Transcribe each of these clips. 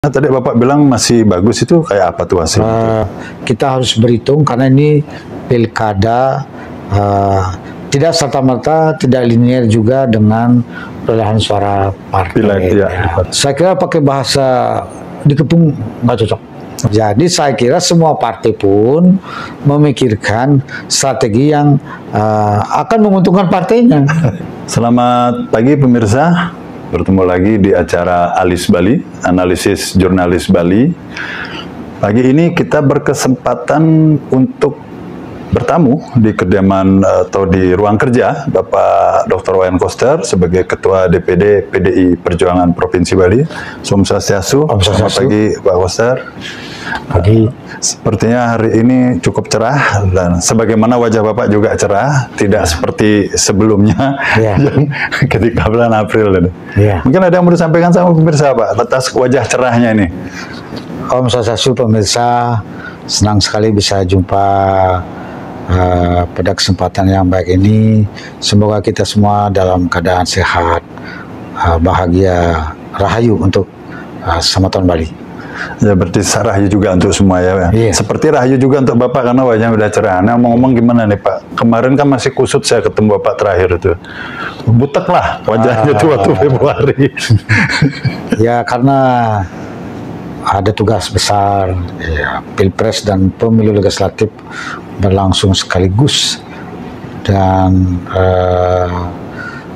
Nah, tadi Bapak bilang masih bagus, itu kayak apa tuh hasilnya? Kita harus berhitung karena ini pilkada, tidak serta-merta, tidak linear juga dengan perolehan suara partai. Pileg, ya. Saya kira pakai bahasa dikepung nggak cocok. Jadi saya kira semua partai pun memikirkan strategi yang akan menguntungkan partainya. Selamat pagi pemirsa, bertemu lagi di acara Alis Bali, Analisis Jurnalis Bali. Pagi ini kita berkesempatan untuk bertamu di kediaman atau di ruang kerja Bapak Dr. Wayan Koster sebagai Ketua DPD PDI Perjuangan Provinsi Bali. Om Swastiastu. Selamat pagi Pak Koster. Pagi. Sepertinya hari ini cukup cerah dan sebagaimana wajah Bapak juga cerah, tidak seperti sebelumnya yang ketika bulan April. Mungkin ada yang mau disampaikan sama pemirsa Pak atas wajah cerahnya ini. Om Swastiastu pemirsa, senang sekali bisa jumpa pada kesempatan yang baik ini. Semoga kita semua dalam keadaan sehat, bahagia, rahayu untuk selamat tahun Bali. Ya, berarti rahayu juga untuk semua ya. Seperti rahayu juga untuk Bapak karena wajahnya udah cerah. Nah, ngomong gimana nih Pak? Kemarin kan masih kusut saya ketemu Bapak terakhir itu. Butek lah wajahnya tuh waktu Februari. Ya, karena ada tugas besar, ya, Pilpres dan Pemilu Legislatif berlangsung sekaligus dan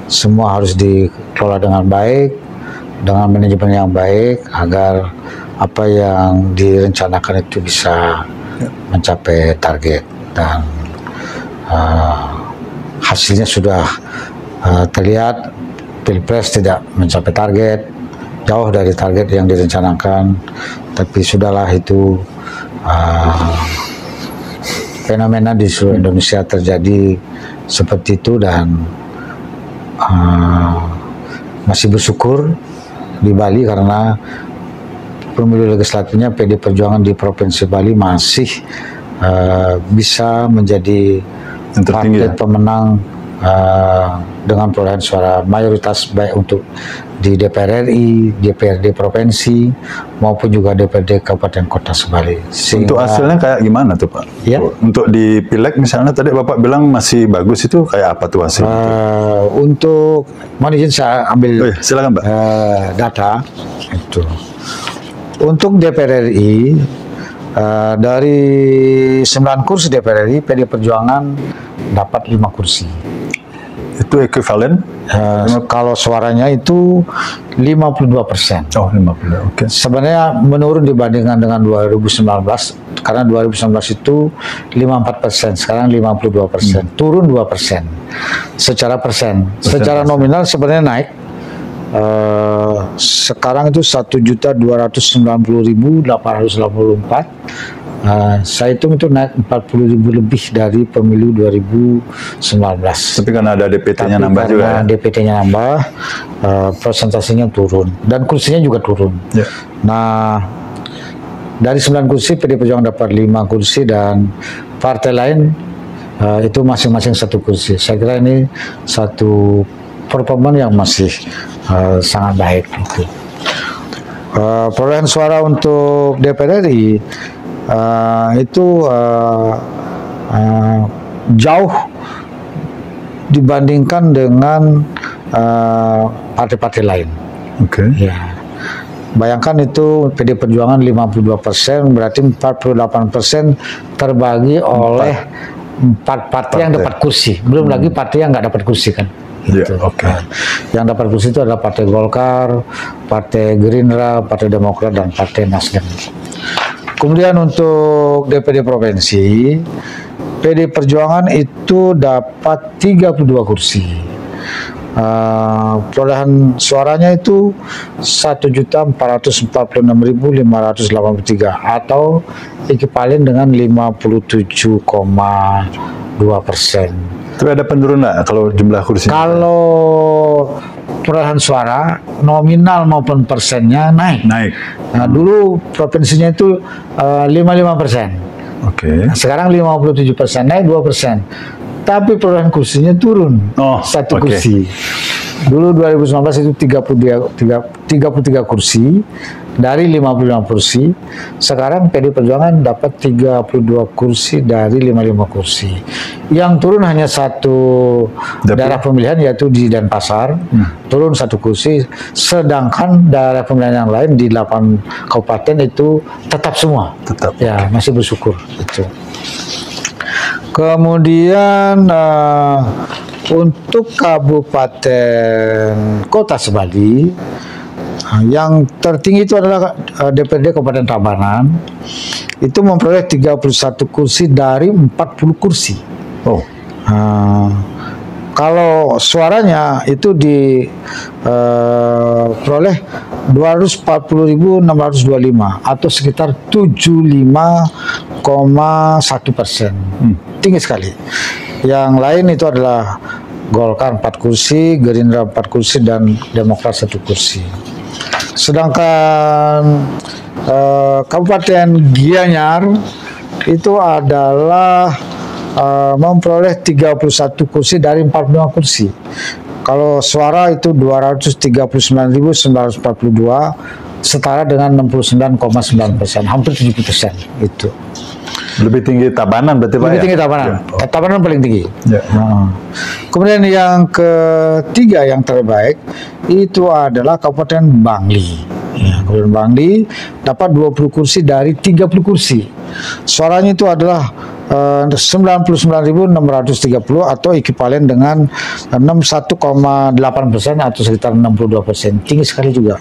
semua harus dikelola dengan baik, dengan manajemen yang baik agar apa yang direncanakan itu bisa mencapai target dan hasilnya sudah terlihat. Pilpres tidak mencapai target, jauh dari target yang direncanakan, tapi sudahlah itu fenomena di seluruh Indonesia terjadi seperti itu dan masih bersyukur di Bali karena pemilu legislatifnya PD Perjuangan di Provinsi Bali masih bisa menjadi partai pemenang dengan perolehan suara mayoritas baik untuk di DPR RI, DPRD Provinsi maupun juga DPRD Kabupaten Kota Sebali. Untuk hasilnya kayak gimana tuh Pak? Ya? Untuk di Pileg misalnya tadi Bapak bilang masih bagus, itu kayak apa tuh hasilnya? Untuk, mohon izin saya ambil silakan Pak. Data itu. Untuk DPR RI dari 9 kursi DPR RI, PD Perjuangan dapat 5 kursi. Itu ekuivalen? Kalau suaranya itu 52%. Oh, 52. Oke. Sebenarnya menurun dibandingkan dengan 2019 karena 2019 itu 54%, sekarang 52%, turun 2%. Secara persen, secara nominal sebenarnya naik. Sekarang itu 1.290.884. Saya hitung itu naik 40.000 lebih dari pemilu 2019. Tapi karena ada DPT-nya nambah juga ya? DPT-nya nambah, persentasenya turun dan kursinya juga turun. Nah, dari 9 kursi PD Perjuangan dapat 5 kursi dan partai lain itu masing-masing 1 kursi. Saya kira ini satu performa yang masih sangat baik. Perolehan suara untuk DPR RI itu jauh dibandingkan dengan partai-partai lain. Ya. Bayangkan itu PD Perjuangan 52%, berarti 48% terbagi oleh 4 partai yang dapat kursi. Belum lagi partai yang nggak dapat kursi kan. Gitu. Yang dapat kursi itu adalah Partai Golkar, Partai Gerindra, Partai Demokrat, dan Partai Nasdem. Kemudian untuk DPD Provinsi, PD Perjuangan itu dapat 32 kursi. Perolehan suaranya itu 1.446.583 atau ekuivalen dengan 57,2%. Tapi ada penurunan kalau jumlah kursi? Kalau perolehan suara nominal maupun persennya naik. Nah, dulu provinsinya itu 55%. Sekarang 57%, naik 2%. Tapi perolehan kursinya turun 1 kursi. Dulu 2019 itu 33 kursi dari 55 kursi. Sekarang PD Perjuangan dapat 32 kursi dari 55 kursi. Yang turun hanya satu daerah pemilihan, yaitu di Denpasar, turun 1 kursi. Sedangkan daerah pemilihan yang lain di 8 kabupaten itu tetap semua. Tetap. Ya, masih bersyukur itu. Kemudian untuk Kabupaten Kota Sebali, yang tertinggi itu adalah DPRD Kabupaten Tabanan, itu memperoleh 31 kursi dari 40 kursi. Oh. Kalau suaranya itu diperoleh 240.625 atau sekitar 75,1%. Tinggi sekali. Yang lain itu adalah Golkar 4 kursi, Gerindra 4 kursi, dan Demokrat 1 kursi. Sedangkan Kabupaten Gianyar itu adalah memperoleh 31 kursi dari 45 kursi. Kalau suara itu 239.942, setara dengan 69,9%, hampir 70% itu. Lebih tinggi Tabanan berarti Pak? Lebih tinggi Tabanan. Ya. Tabanan paling tinggi. Ya. Kemudian yang ketiga yang terbaik itu adalah Kabupaten Bangli. Ya, Kabupaten Bangli dapat 20 kursi dari 30 kursi. Suaranya itu adalah 99.630 atau ekivalen dengan 61,8% atau sekitar 62%. Tinggi sekali juga.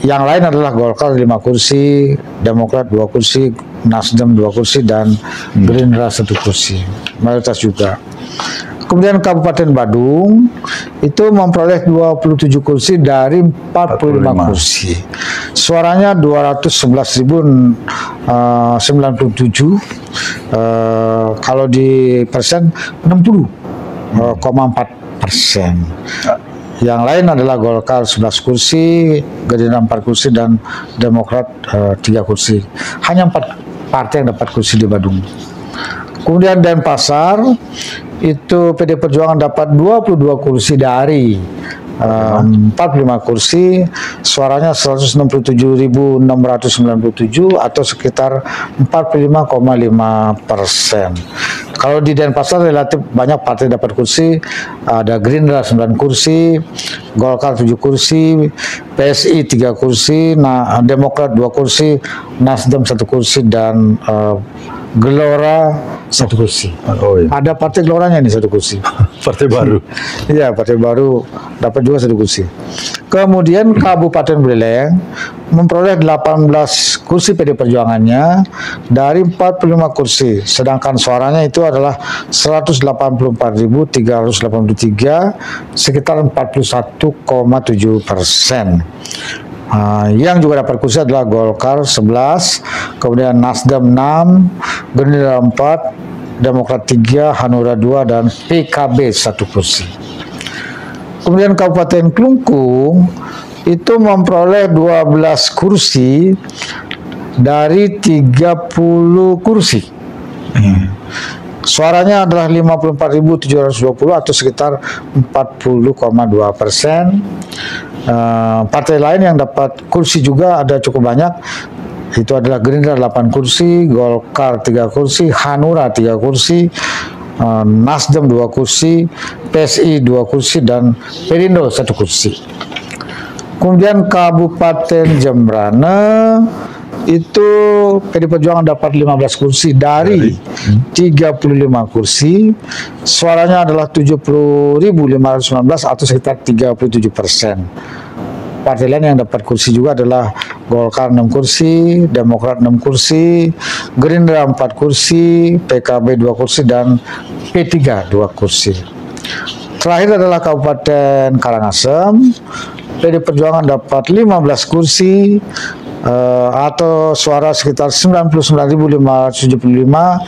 Yang lain adalah Golkar 5 kursi, Demokrat 2 kursi, Nasdem 2 kursi, dan Gerindra 1 kursi. Mayoritas juga. Kemudian Kabupaten Badung itu memperoleh 27 kursi dari 45 kursi. Suaranya 211.097. Kalau di persen 60,4%. Yang lain adalah Golkar 11 kursi, Gerindra 4 kursi, dan Demokrat 3 kursi. Hanya 4 partai yang dapat kursi di Badung. Kemudian Denpasar itu PD Perjuangan dapat 22 kursi dari 45 kursi, suaranya 167.697 atau sekitar 45,5%. Kalau di Denpasar relatif banyak partai dapat kursi, ada Gerindra 9 kursi, Golkar 7 kursi, PSI 3 kursi, Demokrat 2 kursi, Nasdem 1 kursi, dan Gelora 1 kursi. Oh, iya. Ada partai Geloranya nih 1 kursi. Partai baru. Iya, partai baru dapat juga 1 kursi. Kemudian Kabupaten Buleleng memperoleh 18 kursi PD Perjuangannya dari 45 kursi. Sedangkan suaranya itu adalah 184.383, sekitar 41,7%. Yang juga dapat kursi adalah Golkar 11, kemudian Nasdem 6, Gerindra 4, Demokrat 3, Hanura 2, dan PKB 1 kursi. Kemudian Kabupaten Klungkung itu memperoleh 12 kursi dari 30 kursi. Suaranya adalah 54.720 atau sekitar 40,2%. Partai lain yang dapat kursi juga ada cukup banyak, itu adalah Gerindra 8 kursi, Golkar 3 kursi, Hanura 3 kursi, Nasdem 2 kursi, PSI 2 kursi, dan Perindo 1 kursi. Kemudian Kabupaten Jembrana itu PD Perjuangan dapat 15 kursi dari 35 kursi, suaranya adalah 70.519 atau sekitar 37%. Partai lain yang dapat kursi juga adalah Golkar 6 kursi, Demokrat 6 kursi, Gerindra 4 kursi, PKB 2 kursi, dan P3 2 kursi. Terakhir adalah Kabupaten Karangasem, PD Perjuangan dapat 15 kursi, atau suara sekitar 99.575,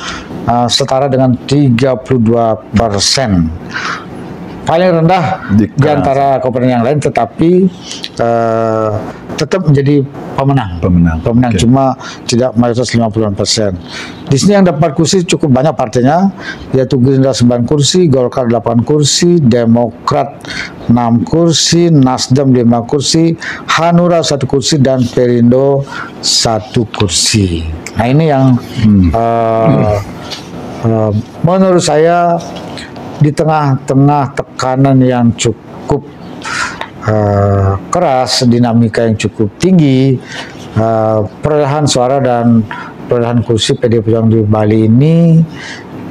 setara dengan 32%. paling rendah di antara kabupaten yang lain, tetapi tetap menjadi pemenang. Okay. Cuma tidak mayoritas 50%. Di sini yang dapat kursi cukup banyak partainya, yaitu Gerindra 9 kursi, Golkar 8 kursi, Demokrat 6 kursi, Nasdem 5 kursi, Hanura 1 kursi, dan Perindo 1 kursi. Nah ini yang menurut saya di tengah-tengah tekanan yang cukup keras, dinamika yang cukup tinggi, perolehan suara dan perolehan kursi PDI Perjuangan di Bali ini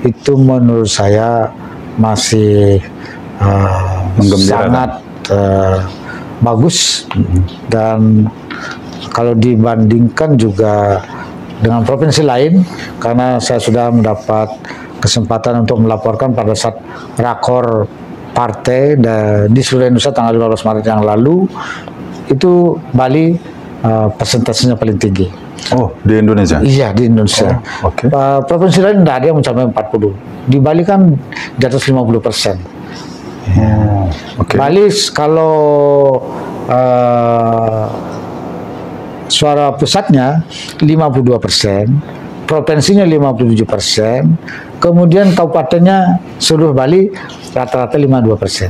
itu menurut saya masih sangat bagus, dan kalau dibandingkan juga dengan provinsi lain, karena saya sudah mendapat kesempatan untuk melaporkan pada saat rakor partai di seluruh Indonesia tanggal 15 Maret yang lalu, itu Bali persentasenya paling tinggi. Oh, di Indonesia? Iya, di Indonesia. Oh, okay. Provinsi lain tidak ada yang mencapai 40. Di Bali kan di atas 50%. Okay. Bali kalau suara pusatnya 52%, provinsinya 57%, kemudian kabupatennya seluruh Bali rata-rata 52%.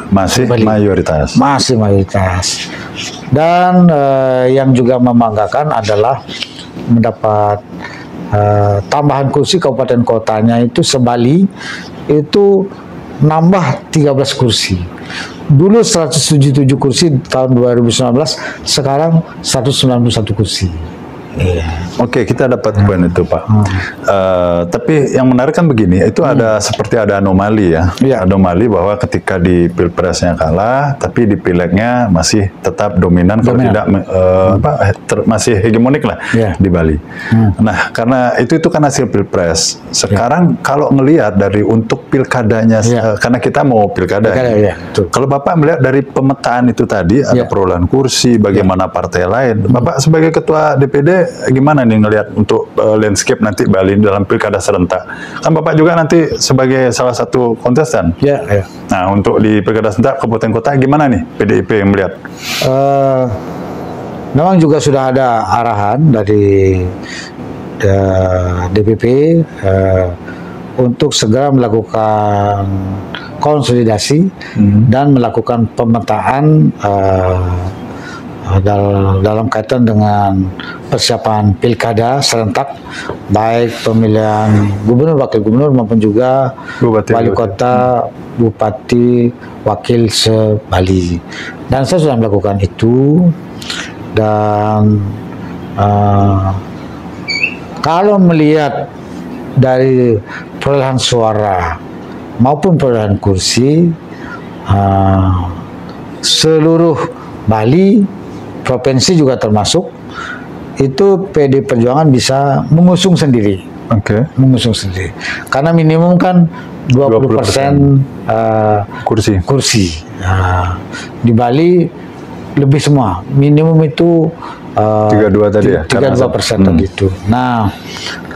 Masih mayoritas. Masih mayoritas. Dan yang juga membanggakan adalah mendapat tambahan kursi kabupaten kotanya itu sebali itu nambah 13 kursi. Dulu 177 kursi tahun 2019, sekarang 191 kursi. Oke, kita dapat poin itu, Pak. Tapi yang menarik kan begini, itu ada seperti ada anomali ya. Anomali bahwa ketika di pilpresnya kalah, tapi di pilegnya masih tetap dominan, kalau tidak masih hegemonik lah di Bali. Nah, karena itu kan hasil pilpres. Sekarang kalau ngelihat dari untuk pilkadanya, karena kita mau pilkada, kalau Bapak melihat dari pemetaan itu tadi, ada perolehan kursi, bagaimana partai lain, Bapak sebagai ketua DPD gimana nih ngelihat untuk landscape nanti Bali dalam pilkada serentak? Kan Bapak juga nanti sebagai salah satu kontestan. Nah, untuk di pilkada serentak kabupaten kota gimana nih PDIP yang melihat? Memang juga sudah ada arahan dari DPP untuk segera melakukan konsolidasi dan melakukan pemetaan dalam kaitan dengan persiapan pilkada serentak, baik pemilihan gubernur, wakil gubernur maupun juga wali kota, bupati, wakil se-Bali. Dan saya sudah melakukan itu, dan kalau melihat dari perolehan suara maupun perolehan kursi, seluruh Bali, provinsi juga termasuk, itu PDI Perjuangan bisa mengusung sendiri. Mengusung sendiri. Karena minimum kan 20% kursi. Di Bali lebih semua. Minimum itu 32 tadi ya? 32% tadi itu. Nah,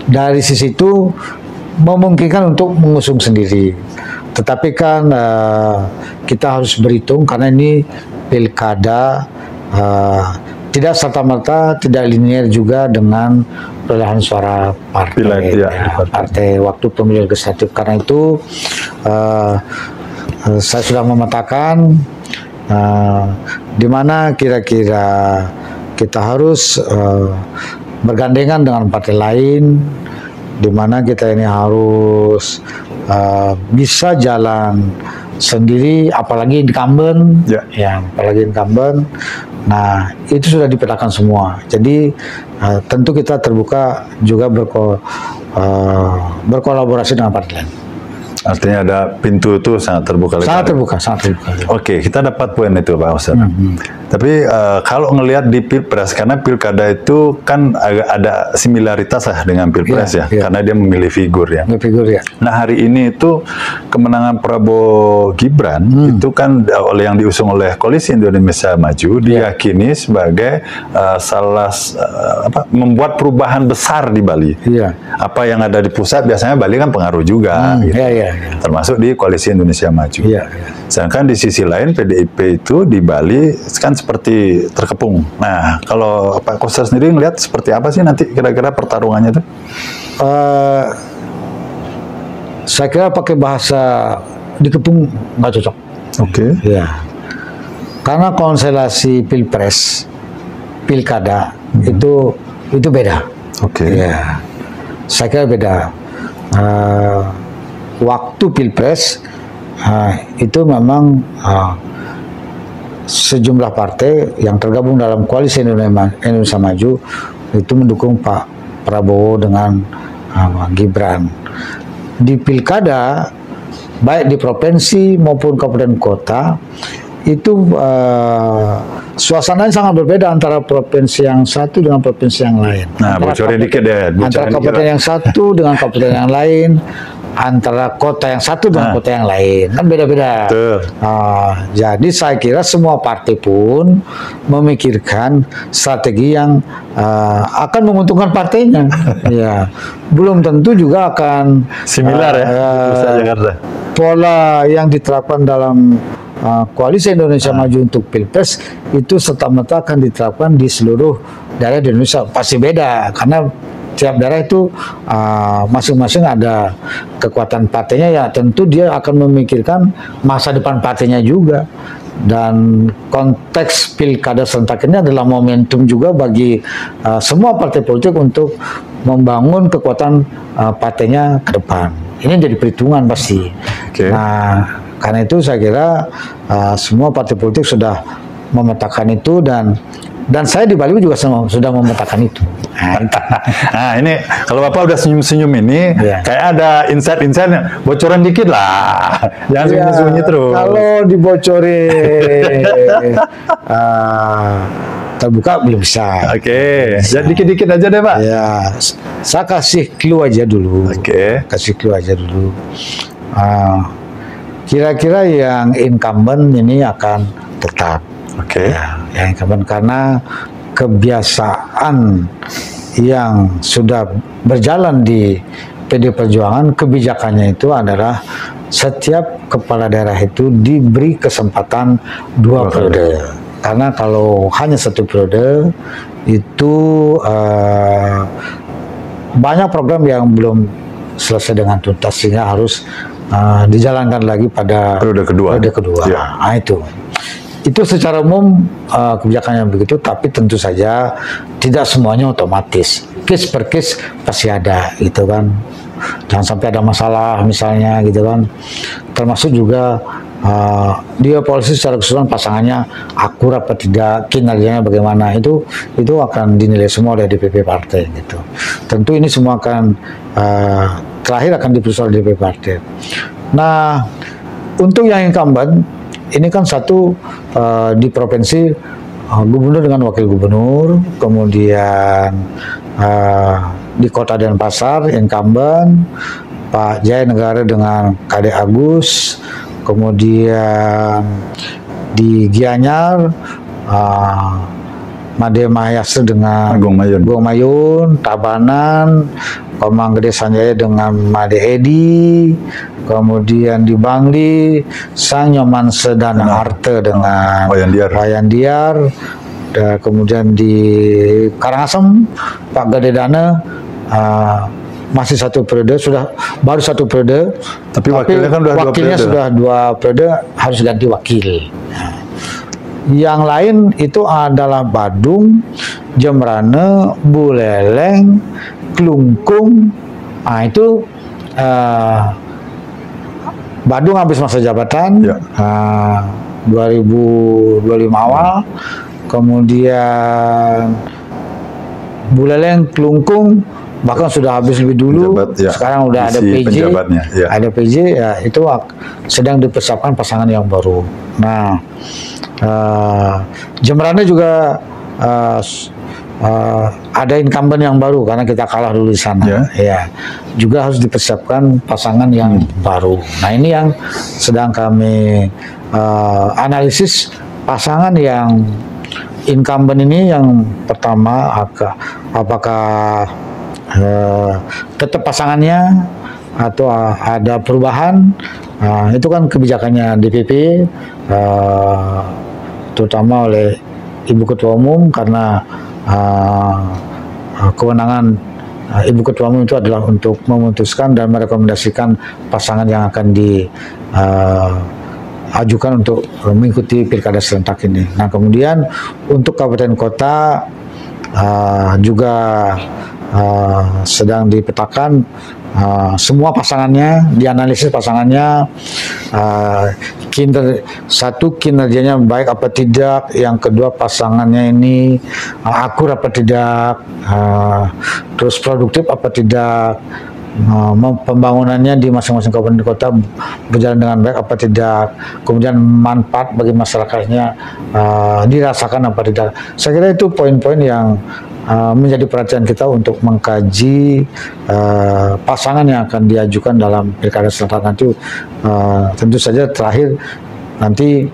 dari sisi itu memungkinkan untuk mengusung sendiri. Tetapi kan kita harus berhitung karena ini pilkada, tidak serta-merta, tidak linear juga dengan perolehan suara partai, partai waktu pemilu legislatif. Karena itu saya sudah memetakan di mana kira-kira kita harus bergandengan dengan partai lain, di mana kita ini harus bisa jalan sendiri, apalagi incumbent, apalagi incumbent. Nah, itu sudah dipetakan semua. Jadi tentu kita terbuka juga berkolaborasi dengan partai lain. Artinya ada pintu itu sangat terbuka. Sangat terbuka. Oke, kita dapat poin itu, Pak Ustadz. Tapi kalau ngelihat di Pilpres, karena Pilkada itu kan agak ada similaritas lah dengan Pilpres ya, karena dia memilih figur ya. Nah hari ini itu kemenangan Prabowo Gibran itu kan oleh yang diusung oleh Koalisi Indonesia Maju diyakini sebagai membuat perubahan besar di Bali. Apa yang ada di pusat biasanya Bali kan pengaruh juga, gitu. Termasuk di Koalisi Indonesia Maju. Sedangkan di sisi lain PDIP itu di Bali kan seperti terkepung. Nah, kalau Pak Koster sendiri ngelihat seperti apa sih nanti kira-kira pertarungannya itu? Saya kira pakai bahasa dikepung nggak cocok. Ya, karena konstelasi Pilpres, Pilkada itu beda. Ya, saya kira beda. Waktu Pilpres itu memang sejumlah partai yang tergabung dalam Koalisi Indonesia Maju itu mendukung Pak Prabowo dengan Gibran. Di Pilkada, baik di provinsi maupun kabupaten kota, itu suasananya sangat berbeda antara provinsi yang satu dengan provinsi yang lain. Nah, bocorin dikit deh. Antara kabupaten yang satu dengan kabupaten yang lain, antara kota yang satu dengan kota yang lain, kan beda-beda. Jadi saya kira semua partai pun memikirkan strategi yang akan menguntungkan partainya. Ya, belum tentu juga akan similar pola yang diterapkan dalam Koalisi Indonesia Maju untuk Pilpres itu serta-merta akan diterapkan di seluruh daerah di Indonesia. Pasti beda, karena tiap daerah itu masing-masing ada kekuatan partainya, ya tentu dia akan memikirkan masa depan partainya juga. Dan konteks Pilkada serentak ini adalah momentum juga bagi semua partai politik untuk membangun kekuatan partainya ke depan. Ini jadi perhitungan pasti. Nah, karena itu saya kira semua partai politik sudah memetakan itu, dan saya di Bali juga sudah memetakan itu. Nah, ini kalau Bapak udah senyum-senyum ini, kayak ada insight-insightnya, bocoran dikit lah, jangan sembunyi-sembunyi terus. Kalau dibocorin terbuka belum bisa. Jadi dikit-dikit aja deh Pak. Ya, saya kasih clue aja dulu. Kasih clue aja dulu. Kira-kira yang incumbent ini akan tetap. Yang incumbent karena kebiasaan yang sudah berjalan di PD Perjuangan, kebijakannya itu adalah setiap kepala daerah itu diberi kesempatan 2 periode. Karena kalau hanya 1 periode itu banyak program yang belum selesai dengan tuntas, sehingga harus dijalankan lagi pada periode kedua. Nah, itu secara umum kebijakannya begitu, tapi tentu saja tidak semuanya otomatis. Case per case pasti ada, gitu kan. Jangan sampai ada masalah misalnya, gitu kan. Termasuk juga dia polisi secara keseluruhan pasangannya akurat apa tidak, kinerjanya bagaimana, itu akan dinilai semua oleh DPP partai, gitu. Tentu ini semua akan terakhir akan diputuskan oleh DPP partai. Nah, untuk yang incumbent ini kan satu di provinsi gubernur dengan wakil gubernur, kemudian di Kota Denpasar incumbent Pak Jaya Negara dengan KD Agus, kemudian di Gianyar Made Mahayastra dengan Gong Mayun, Tabanan, Komang Gede Sanjaya dengan Made Edi, kemudian di Bangli Sang Nyoman Sedana Arte dengan Wayan Diar, dan kemudian di Karangasem Pak Gede Dana masih 1 periode, baru 1 periode, tapi wakilnya kan wakilnya sudah 2 periode, harus ganti wakil. Yang lain itu adalah Badung, Jembrane, Buleleng, Klungkung. Nah, itu Badung habis masa jabatan 2025 awal, kemudian Buleleng, Klungkung bahkan sudah habis lebih dulu. Sekarang udah ada PJ, ada PJ, ya itu sedang dipersiapkan pasangan yang baru. Nah, Jemberana juga ada incumbent yang baru karena kita kalah dulu di sana. Ya, juga harus dipersiapkan pasangan yang baru. Nah, ini yang sedang kami analisis pasangan yang incumbent ini. Yang pertama, apakah tetap pasangannya atau ada perubahan. Itu kan kebijakannya DPP, terutama oleh Ibu Ketua Umum, karena kewenangan Ibu Ketua Umum itu adalah untuk memutuskan dan merekomendasikan pasangan yang akan diajukan untuk mengikuti pilkada serentak ini. Nah, kemudian untuk kabupaten kota juga sedang dipetakan semua pasangannya, dianalisis pasangannya, kinerjanya baik apa tidak, yang kedua pasangannya ini akur apa tidak, terus produktif apa tidak, pembangunannya di masing-masing kabupaten kota berjalan dengan baik apa tidak, kemudian manfaat bagi masyarakatnya dirasakan apa tidak. Saya kira itu poin-poin yang menjadi perhatian kita untuk mengkaji pasangan yang akan diajukan dalam pilkada serentak nanti. Tentu saja terakhir nanti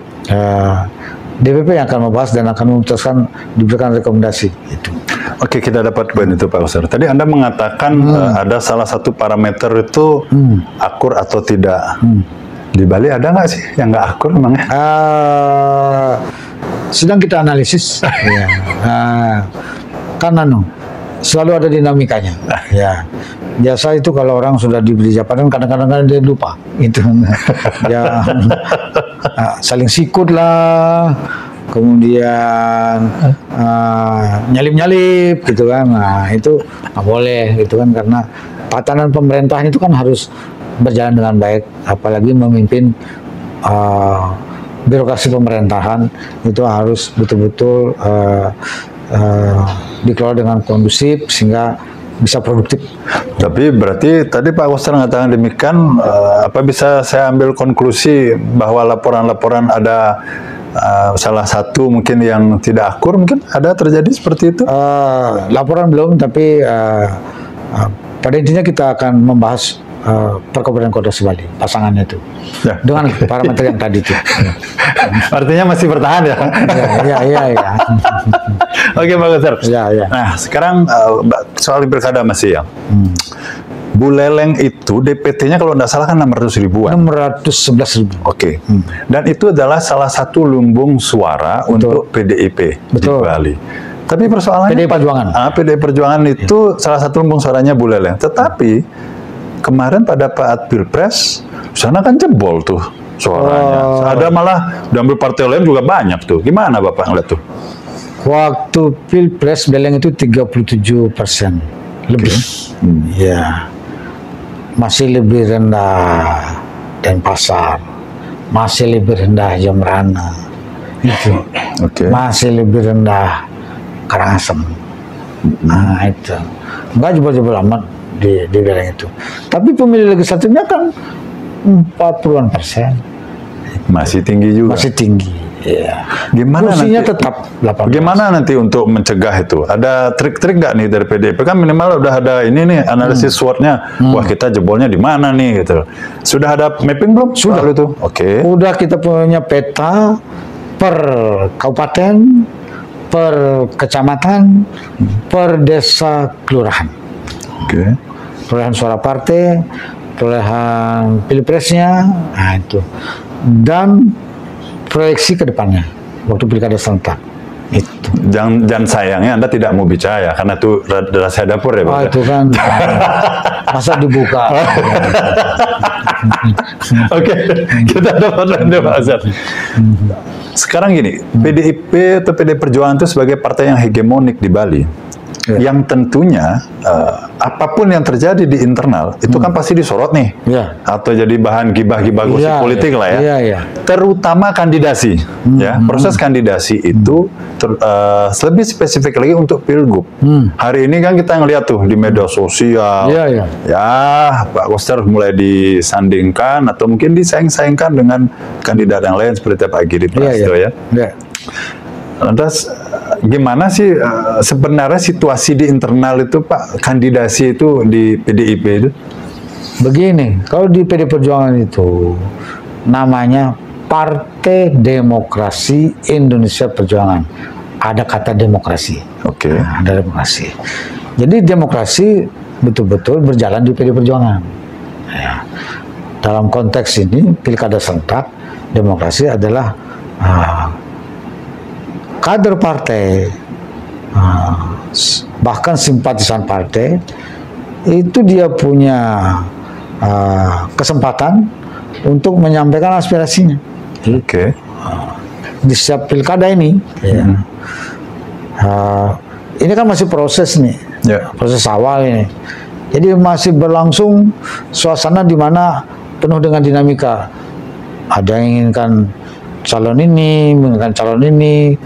DPP yang akan membahas dan akan memutuskan, diberikan rekomendasi itu. Oke, kita dapat poin itu Pak Ustaz. Tadi Anda mengatakan ada salah satu parameter itu akur atau tidak. Di Bali ada nggak sih yang nggak akur memangnya? Sedang kita analisis. Kan selalu ada dinamikanya. Ya, biasa itu kalau orang sudah diberi jabatan kadang-kadang dia lupa itu. Ya, saling sikut lah, kemudian nyalip-nyalip gitu kan. Nah, itu nggak boleh gitu kan, karena tatanan pemerintahan itu kan harus berjalan dengan baik, apalagi memimpin birokrasi pemerintahan itu harus betul-betul dikelola dengan kondusif sehingga bisa produktif. Tapi berarti tadi Pak Ustaz mengatakan demikian, apa bisa saya ambil konklusi bahwa laporan-laporan ada salah satu mungkin yang tidak akur, mungkin ada terjadi seperti itu? Laporan belum, tapi pada intinya kita akan membahas per kabupaten kota Bali pasangannya itu dengan parameter yang tadi itu. Artinya masih bertahan ya? Iya. Oke Pak Ustaz. Ya. Nah sekarang soal pilkada masih ya. Buleleng itu DPT-nya kalau tidak salah kan 600 ribuan. 611.000. Oke. Dan itu adalah salah satu lumbung suara untuk PDIP di Bali. Tapi persoalannya PDI Perjuangan. PDI Perjuangan itu salah satu lumbung suaranya Buleleng. Tetapi kemarin pada saat Pilpres, sana kan jebol tuh suaranya. Ada malah diambil partai lain juga banyak tuh. Gimana Bapak ngeliat tuh? Waktu Pilpres Buleleng itu 37% lebih. Ya, masih lebih rendah Denpasar, masih lebih rendah Jemberana, itu. Masih lebih rendah Karangasem. Nah itu, enggak jebol-jebol amat di Buleleng itu. Tapi pemilih legislatifnya kan 40-an%. Masih tinggi juga. Masih tinggi. Ya. Gimana kursinya nanti, tetap 18. Gimana nanti untuk mencegah itu? Ada trik-trik nggak nih dari PDIP? Kan minimal udah ada ini nih analisis SWOT-nya. Wah kita jebolnya di mana nih gitu. Sudah ada mapping belum? Sudah itu. Oke. Udah kita punya peta per kabupaten, per kecamatan, per desa kelurahan. Perolehan suara partai, perolehan pilpresnya, nah itu, dan proyeksi ke depannya waktu pilkada serentak. Itu. Jangan sayangnya Anda tidak mau bicara karena itu rahasia dapur ya Pak. Itu kan masa dibuka. Oke, kita dapat lanjut Pak Azhar. Sekarang gini, PDIP atau PDI Perjuangan itu sebagai partai yang hegemonik di Bali. yang tentunya apapun yang terjadi di internal itu kan pasti disorot nih, atau jadi bahan gibah-gibah gosip politik lah ya. Terutama kandidasi, ya, proses kandidasi itu lebih spesifik lagi untuk pilgub. Hari ini kan kita ngeliat tuh di media sosial, ya Pak Koster mulai disandingkan atau mungkin disaing-saingkan dengan kandidat yang lain seperti Pak Giri Prasetyo ya. Lantas gimana sih sebenarnya situasi di internal itu Pak, kandidasi itu di PDIP itu? Begini, kalau di PD Perjuangan itu namanya Partai Demokrasi Indonesia Perjuangan. Ada kata demokrasi. Nah, ada demokrasi. Jadi demokrasi betul-betul berjalan di PD Perjuangan. Ya. Dalam konteks ini pilkada serentak, demokrasi adalah kader partai, bahkan simpatisan partai, itu dia punya kesempatan untuk menyampaikan aspirasinya. Di setiap pilkada ini, ini kan masih proses nih, proses awal ini. Jadi masih berlangsung suasana di mana penuh dengan dinamika. Ada yang inginkan calon ini, menginginkan calon ini.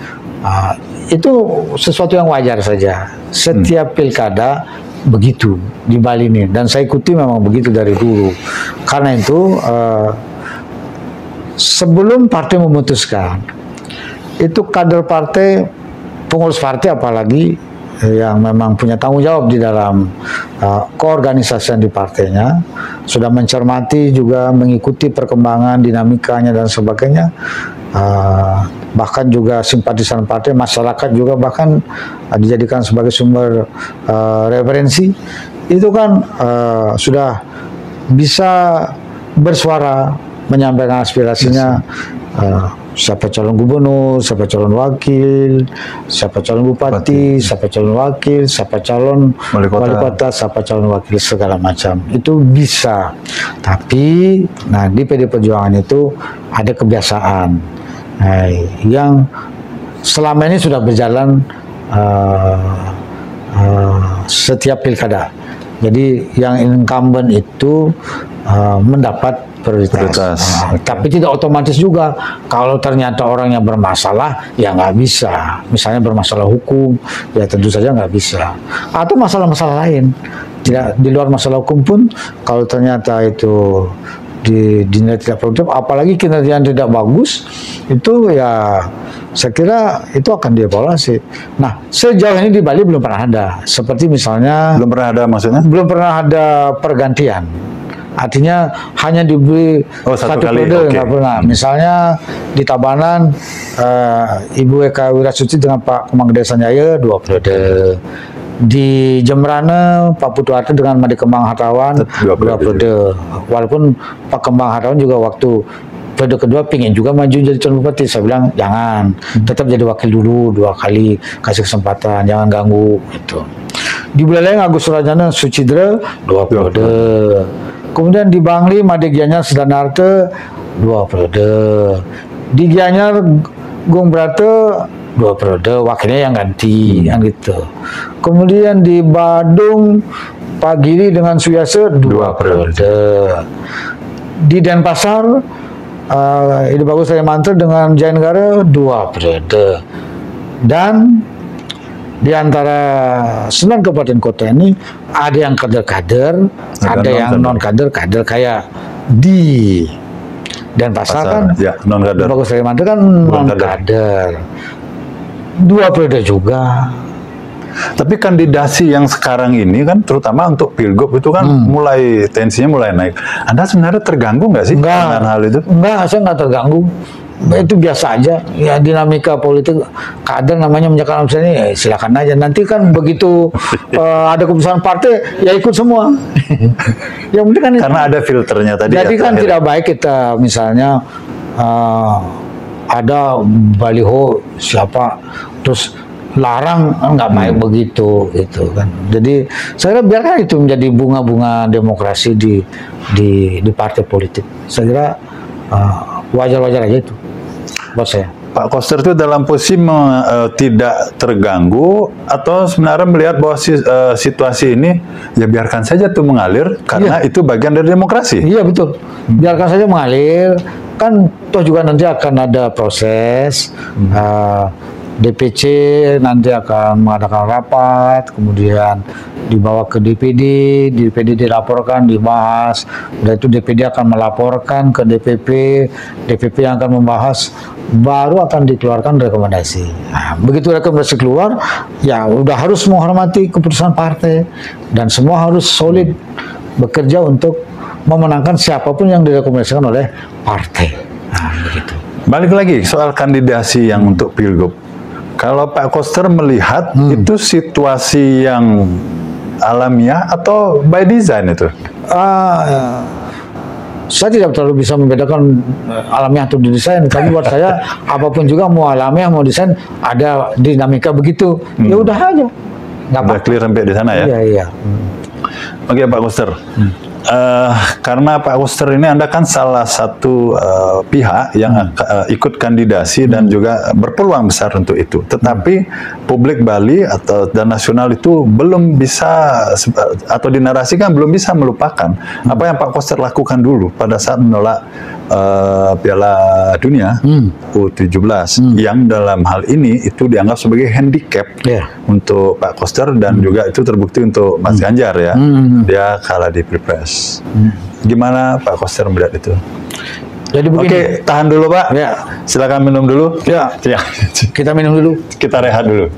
Itu sesuatu yang wajar saja. Setiap pilkada begitu di Bali ini, dan saya ikuti memang begitu dari dulu. Karena itu sebelum partai memutuskan, itu kader partai, pengurus partai apalagi yang memang punya tanggung jawab di dalam keorganisasian di partainya, sudah mencermati juga, mengikuti perkembangan dinamikanya dan sebagainya. Bahkan juga simpatisan partai, masyarakat juga bahkan dijadikan sebagai sumber referensi. Itu kan sudah bisa bersuara, menyampaikan aspirasinya. Siapa calon gubernur, siapa calon wakil, siapa calon bupati, siapa calon wakil, siapa calon wali kota, siapa calon wakil, segala macam. Itu bisa. Tapi nah di PD Perjuangan itu ada kebiasaan yang selama ini sudah berjalan setiap pilkada. Jadi yang incumbent itu mendapat prioritas. Tapi tidak otomatis juga. Kalau ternyata orangnya bermasalah, ya nggak bisa. Misalnya bermasalah hukum, ya tentu saja nggak bisa. Atau masalah-masalah lain. Tidak, di luar masalah hukum pun, kalau ternyata itu dinilai tidak produktif, apalagi kinerja yang tidak bagus, itu ya saya kira itu akan dievaluasi. Nah, sejauh ini di Bali belum pernah ada. Seperti misalnya belum pernah ada, maksudnya? Belum pernah ada pergantian. Artinya hanya diberi satu periode, nggak pernah. Misalnya di Tabanan, Ibu Eka Wirasuti dengan Pak Kemang Gede Sanjaya 2 periode. Di Jembrana, Pak Putu Arte dengan Made Kemang Hartawan 2 periode. Walaupun Pak Kemang Hartawan juga waktu periode kedua pingin juga maju jadi calon bupati, saya bilang jangan, tetap jadi wakil dulu 2 kali, kasih kesempatan, jangan ganggu itu. Di Buleleng Agus Surajana Sucidra 2 periode. Kemudian di Bangli Made Gianyar Sedanarte 2 periode. Di Gianyar Gung Brate 2 periode, wakilnya yang ganti, yang gitu. Kemudian di Badung Pak Giri dengan Suyase 2 periode. Di Denpasar Ide Bagus Saya Mantel dengan Jaya Negara 2 periode. Dan di antara 9 kabupaten kota ini ada yang kader-kader, ada yang non-kader, kader kayak di Denpasar kan non-kader. Bagus Saya Mantel kan non-kader. 2 periode juga. Tapi kandidasi yang sekarang ini kan terutama untuk pilgub itu kan mulai tensinya mulai naik. Anda sebenarnya terganggu nggak sih dengan hal itu? Enggak, saya nggak terganggu. Itu biasa aja. Ya dinamika politik, kader namanya menjalankan urusan ini, ya silakan aja. Nanti kan begitu ada keputusan partai, ya ikut semua. Yang penting kan karena ada filternya tadi. Jadi kan tidak baik kita misalnya ada baliho siapa terus larang, nggak baik begitu gitu kan. Jadi saya kira biarkan itu menjadi bunga-bunga demokrasi di partai politik. Saya kira wajar-wajar aja itu buat saya. Pak Koster itu dalam posisi tidak terganggu atau sebenarnya melihat bahwa situasi ini ya biarkan saja tuh mengalir karena itu bagian dari demokrasi. Iya betul, biarkan saja mengalir, kan toh juga nanti akan ada proses. DPC nanti akan mengadakan rapat, kemudian dibawa ke DPD, DPD dilaporkan, dibahas, dan itu DPD akan melaporkan ke DPP, DPP yang akan membahas, baru akan dikeluarkan rekomendasi. Nah, begitu rekomendasi keluar, ya udah harus menghormati keputusan partai dan semua harus solid bekerja untuk memenangkan siapapun yang direkomendasikan oleh partai. Nah, begitu. Balik lagi soal kandidasi yang untuk Pilgub. Kalau Pak Koster melihat itu situasi yang alamiah atau by design itu? Saya tidak terlalu bisa membedakan alamiah atau desain, tapi buat saya apapun juga mau alamiah mau desain ada dinamika begitu. Ya udah aja. Udah clear sampai di sana ya? Iya, iya. Oke Pak Koster. Karena Pak Koster ini Anda kan salah satu pihak yang ikut kandidasi dan juga berpeluang besar untuk itu. Tetapi publik Bali dan nasional itu belum bisa atau dinarasikan belum bisa melupakan apa yang Pak Koster lakukan dulu pada saat menolak Piala Dunia U17 yang dalam hal ini itu dianggap sebagai handicap untuk Pak Koster dan juga itu terbukti untuk Mas Ganjar ya. Dia kalah di Pilpres. Gimana Pak Koster melihat itu? Jadi begini. Oke, tahan dulu Pak. Ya. Silakan minum dulu. Ya. Ya. Kita minum dulu. Kita rehat dulu.